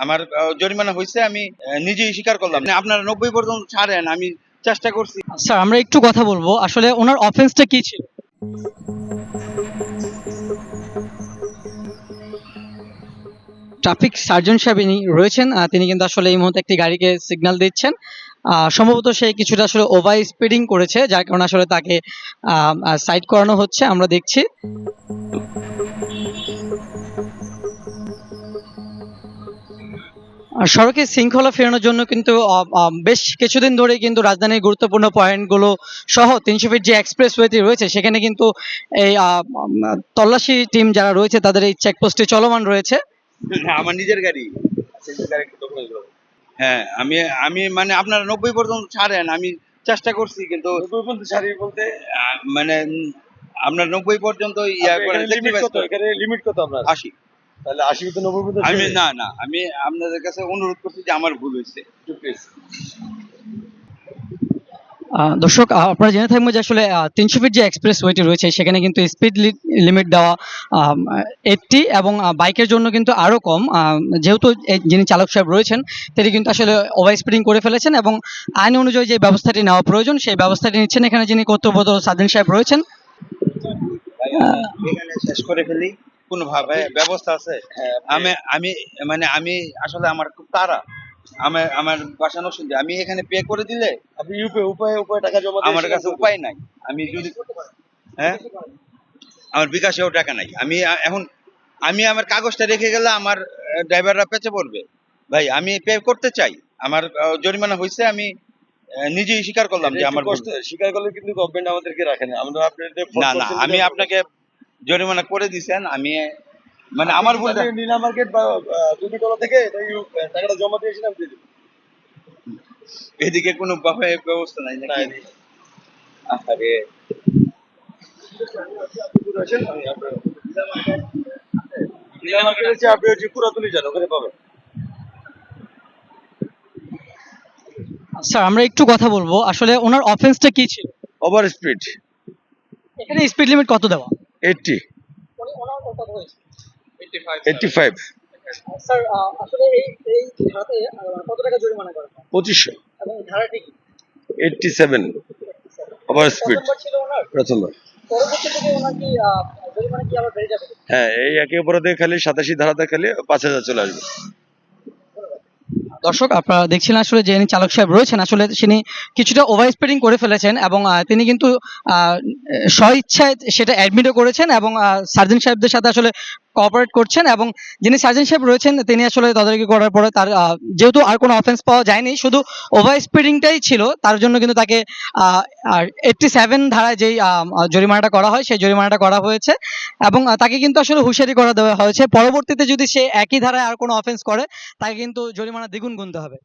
আমার জরিমানা হয়েছে, আমি নিজেই স্বীকার করলাম। আপনারা 90 পর্যন্ত ছাড়েন, আমি চেষ্টা করছি। স্যার আমরা একটু কথা বলবো, আসলে ওনার অফেন্সটা কি ছিল? ট্রাফিক সার্জন সাহেব ইনি রয়েছেন, তিনি কিন্তু আসলে এই মুহূর্তে একটি গাড়িকে সিগন্যাল দিচ্ছেন। সম্ভবত সে কিছুটা আসলে ওভার স্পিডিং করেছে, যার কারণে আসলে তাকে সাইড করানো হচ্ছে, আমরা দেখছি। সড়কে শৃঙ্খলা ফেরানোর জন্য কিন্তু বেশ কিছুদিন ধরে কিন্তু রাজধানীর গুরুত্বপূর্ণ পয়েন্টগুলো সহ 300 ফিট যে এক্সপ্রেসওয়েটি রয়েছে সেখানে কিন্তু এই তল্লাশি টিম যারা রয়েছে তাদের এই চেকপোস্টে চলমান রয়েছে। আমার নিজের গাড়ি। হ্যাঁ, আমি আমি মানে আপনারা 90 পর্যন্ত ছাড়েন, আমি চেষ্টা করছি, কিন্তু 90 পর্যন্ত ছাড়ি বলতে মানে আপনার 90 পর্যন্ত ইয়া করে লিমিট কত? এখানে লিমিট কত আপনার? 80। তাহলে 80 কিন্তু 90 পর্যন্ত আমি না, আমি আপনাদের কাছে অনুরোধ করছি যে আমার ভুল হয়েছে। প্লিজ। দর্শক, আপনারা জেনে থাকবেন যে আসলে 300 ফিট যে এক্সপ্রেসওয়েটি রয়েছে সেখানে কিন্তু স্পিড লিমিট দেওয়া 80 এবং বাইকের জন্য কিন্তু আরও কম। যেহেতু যিনি চালক সাহেব রয়েছেন তিনি কিন্তু আসলে ওভার স্পিডিং করে ফেলেছেন এবং আইন অনুযায়ী যে ব্যবস্থাটি নেওয়া প্রয়োজন সেই ব্যবস্থাটি নিচ্ছেন এখানে যিনি কর্তব্যরত সাদিন সাহেব রয়েছেন। এখানে শেষ করে ফেলি, কোনো ভাবে ব্যবস্থা আছে? হ্যাঁ, আমি আমি মানে আমি আসলে আমার খুব তাড়া, আমার বাসা নরসিংদী, আমি এখানে পে করে দিলে আপনি উপায় টাকা জমা দিয়ে আমার কাছে উপায় নাই। আমি যদি হ্যাঁ, আমার বিকাশেও টাকা নাই। আমি এখন আমি আমার কাগজটা রেখে গেলে আমার ড্রাইভাররা পেঁচে পড়বে। ভাই আমি পে করতে চাই, আমার জরিমানা হয়েছে, আমি নিজেই স্বীকার করলাম যে আমার ভুল। কষ্ট স্বীকার করলে কিন্তু গভর্নমেন্ট আমাদেরকে রাখে না। আমরা আপনাদের না আমি আপনাকে জরিমানা করে দিছেন, আমি মানে আমার ভুলটা নীলা মার্কেট বা দুটিতলা থেকে টাকাটা জমা দিয়েছিলাম দিয়ে দেবো। এদিকে কোনো ব্যবস্থা নাই নাকি? আরে নীলা মার্কেট হচ্ছে আপনি হচ্ছে পুরাতনই যান, ওখানে পাবেন। স্যার আমরা একটু কথা বলবো, আসলে ওনার অফেন্সটা কি ছিল? ওভার স্পিড এখানে স্পিড লিমিট কত দেওয়া? 80 85 স্যার আসলে এই ধারাতে কত টাকা জরিমানা করা হয় 2500 এবং ধারাটি কি? 87 ওভার স্পিড প্রথমবার ছিল ওনার, প্রথমবার। পরবর্তী থেকে ওনার কি জরিমানা কি আবার বেড়ে যাবে? হ্যাঁ, এই একে অপরাধে খালি 87 ধারাতে খালি 5000 চলে আসবে। দর্শক আপনারা দেখছিলেন আসলে যিনি চালক সাহেব রয়েছেন আসলে তিনি কিছুটা ওভার স্পিডিং করে ফেলেছেন এবং তিনি কিন্তু স্বইচ্ছায় সেটা অ্যাডমিটও করেছেন এবং সার্জন সাহেবদের সাথে আসলে কোঅপারেট করছেন এবং যিনি সার্জন সাহেব রয়েছেন তিনি আসলে তদারকি করার পরে তার যেহেতু আর কোনো অফেন্স পাওয়া যায়নি, শুধু ওভার স্পিডিংটাই ছিল, তার জন্য কিন্তু তাকে 87 ধারায় যেই জরিমানাটা করা হয় সেই জরিমানাটা করা হয়েছে এবং তাকে কিন্তু আসলে হুঁশিয়ারি করা দেওয়া হয়েছে পরবর্তীতে যদি সে একই ধারায় আর কোনো অফেন্স করে তাকে কিন্তু জরিমানা দ্বিগুণ গুনতে হবে।